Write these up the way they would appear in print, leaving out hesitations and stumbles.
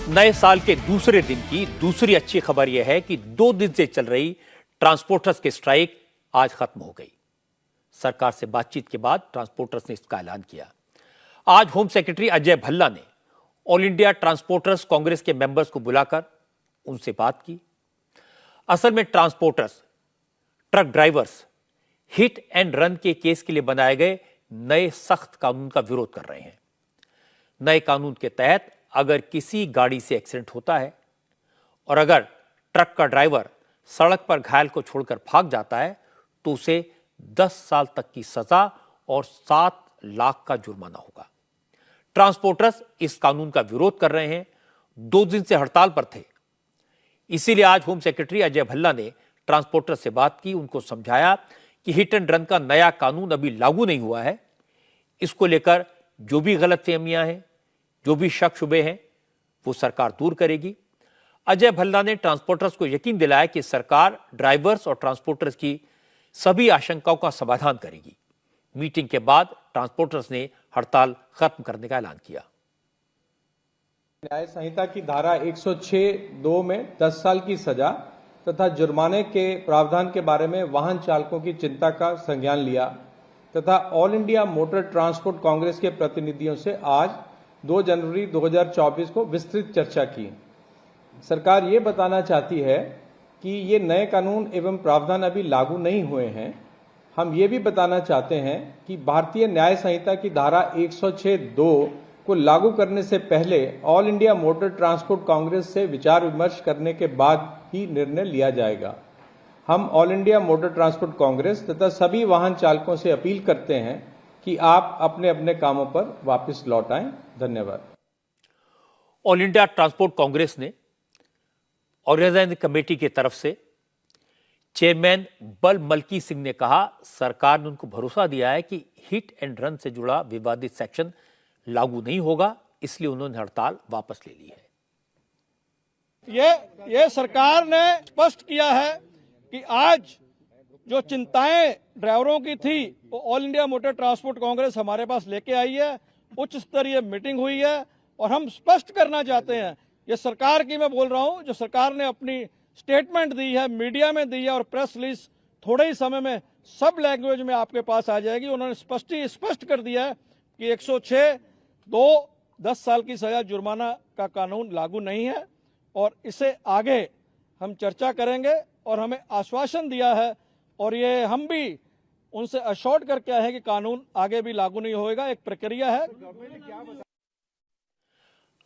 नए साल के दूसरे दिन की दूसरी अच्छी खबर यह है कि 2 दिन से चल रही ट्रांसपोर्टर्स की स्ट्राइक आज खत्म हो गई। सरकार से बातचीत के बाद ट्रांसपोर्टर्स ने इसका ऐलान किया। आज होम सेक्रेटरी अजय भल्ला ने ऑल इंडिया ट्रांसपोर्टर्स कांग्रेस के मेंबर्स को बुलाकर उनसे बात की। असल में transporters, truck drivers hit and run के केस के लिए बनाए गए नए सख्त कानून का विरोध कर रहे हैं। नए कानून के तहत अगर किसी गाड़ी से एक्सीडेंट होता है और अगर ट्रक का ड्राइवर सड़क पर घायल को छोड़कर भाग जाता है तो उसे 10 साल तक की सजा और 7 लाख का जुर्माना होगा। ट्रांसपोर्टर्स इस कानून का विरोध कर रहे हैं, 2 दिन से हड़ताल पर थे। इसीलिए आज होम सेक्रेटरी अजय भल्ला ने ट्रांसपोर्टर से बात की, उनको समझाया कि हिट एंड रन का नया कानून अभी लागू नहीं हुआ है। इसको लेकर जो भी गलतफहमियां हैं, जो भी शक शुबे हैं, वो सरकार दूर करेगी। अजय भल्ला ने ट्रांसपोर्टर्स को यकीन दिलाया कि सरकार ड्राइवर्स और ट्रांसपोर्टर्स की सभी आशंकाओं का समाधान करेगी। मीटिंग के बाद ट्रांसपोर्टर्स ने हड़ताल खत्म करने का ऐलान किया। न्याय संहिता की धारा 106(2) में 10 साल की सजा तथा जुर्माने के प्रावधान के बारे में वाहन चालकों की चिंता का संज्ञान लिया तथा all India motor transport Congress के प्रतिनिधियों से आज 2 जनवरी 2024 को विस्तृत चर्चा की। सरकार ये बताना चाहती है कि ये नए कानून एवं प्रावधान अभी लागू नहीं हुए हैं। हम ये भी बताना चाहते हैं कि भारतीय न्याय संहिता की धारा 106(2) को लागू करने से पहले all India motor transport Congress से विचार विमर्श करने के बाद ही निर्णय लिया जाएगा। हम all India motor transport Congress तथा सभी वाहन चालकों से अपील करते हैं कि आप अपने अपने कामों पर वापस लौट आएं। धन्यवाद। ऑल इंडिया ट्रांसपोर्ट कांग्रेस ने ऑर्गेनाइजिंग कमेटी की तरफ से चेयरमैन बल मल्की सिंह ने कहा, सरकार ने उनको भरोसा दिया है कि हिट एंड रन से जुड़ा विवादित सेक्शन लागू नहीं होगा, इसलिए उन्होंने हड़ताल वापस ले ली है। ये सरकार ने स्पष्ट किया है कि आज जो चिंताएं ड्राइवरों की थी वो all India motor transport Congress हमारे पास लेके आई है। उच्च स्तरीय मीटिंग हुई है और हम स्पष्ट करना चाहते हैं, ये सरकार की मैं बोल रहा हूं, जो सरकार ने अपनी स्टेटमेंट दी है, मीडिया में दी है और प्रेस रिलीज थोड़े ही समय में सब लैंग्वेज में आपके पास आ जाएगी। उन्होंने स्पष्ट कर दिया है कि 106(2) 10 साल की सजा जुर्माना का कानून लागू नहीं है और इसे आगे हम चर्चा करेंगे और हमें आश्वासन दिया है और ये हम भी उनसे अश्योर्ड करके आए हैं कि कानून आगे भी लागू नहीं होगा, एक प्रक्रिया है।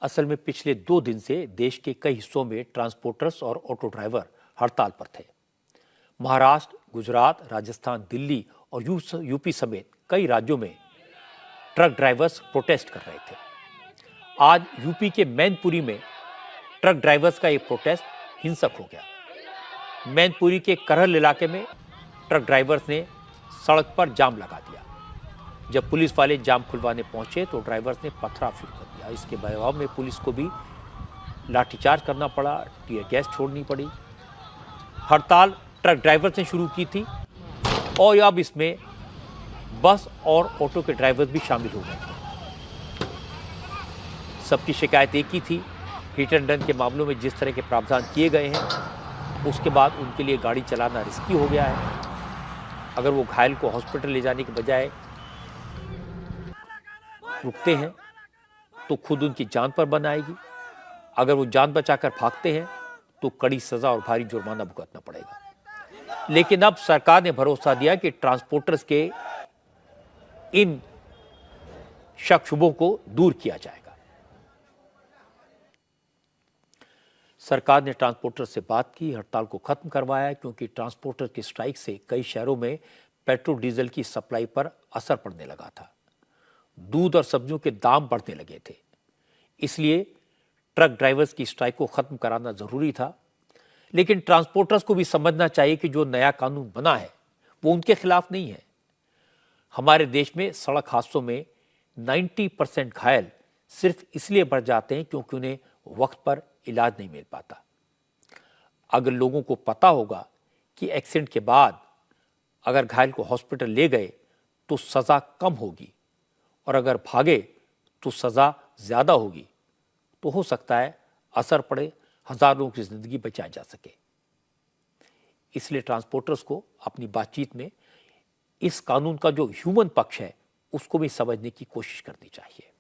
असल में पिछले 2 दिन से देश के कई हिस्सों में ट्रांसपोर्टर्स और ऑटो ड्राइवर हड़ताल पर थे। महाराष्ट्र, गुजरात, राजस्थान, दिल्ली और यूपी समेत कई राज्यों में ट्रक ड्राइवर्स प्रोटेस्ट कर रहे थे। आज यूपी के मैनपुरी में ट्रक ड्राइवर्स का एक प्रोटेस्ट हिंसक हो गया। मैनपुरी के करहल इलाके में ट्रक ड्राइवर्स ने सड़क पर जाम लगा दिया। जब पुलिस वाले जाम खुलवाने पहुंचे तो ड्राइवर्स ने पथराव शुरू कर दिया। इसके जवाब में पुलिस को भी लाठीचार्ज करना पड़ा, टीयर गैस छोड़नी पड़ी। हड़ताल ट्रक ड्राइवर्स ने शुरू की थी और अब इसमें बस और ऑटो के ड्राइवर्स भी शामिल हो गए थे। सबकी शिकायत एक ही थी, हिट एंड रन के मामलों में जिस तरह के प्रावधान किए गए हैं उसके बाद उनके लिए गाड़ी चलाना रिस्की हो गया है। अगर वो घायल को हॉस्पिटल ले जाने के बजाय रुकते हैं तो खुद उनकी जान पर बन आएगी। अगर वो जान बचाकर भागते हैं तो कड़ी सजा और भारी जुर्माना भुगतना पड़ेगा। लेकिन अब सरकार ने भरोसा दिया कि ट्रांसपोर्टर्स के इन शक शुबों को दूर किया जाएगा। सरकार ने ट्रांसपोर्टर से बात की, हड़ताल को खत्म करवाया क्योंकि ट्रांसपोर्टर की स्ट्राइक से कई शहरों में पेट्रोल डीजल की सप्लाई पर असर पड़ने लगा था। दूध और सब्जियों के दाम बढ़ने लगे थे। इसलिए ट्रक ड्राइवर्स की स्ट्राइक को खत्म कराना जरूरी था। लेकिन ट्रांसपोर्टर्स को भी समझना चाहिए कि जो नया कानून बना है वो उनके खिलाफ नहीं है। हमारे देश में सड़क हादसों में 90% घायल सिर्फ इसलिए बढ़ जाते हैं क्योंकि उन्हें वक्त पर इलाज नहीं मिल पाता। अगर लोगों को पता होगा कि एक्सीडेंट के बाद अगर घायल को हॉस्पिटल ले गए तो सजा कम होगी और अगर भागे तो सजा ज्यादा होगी, तो हो सकता है असर पड़े, हजारों की जिंदगी बचाई जा सके। इसलिए ट्रांसपोर्टर्स को अपनी बातचीत में इस कानून का जो ह्यूमन पक्ष है उसको भी समझने की कोशिश करनी चाहिए।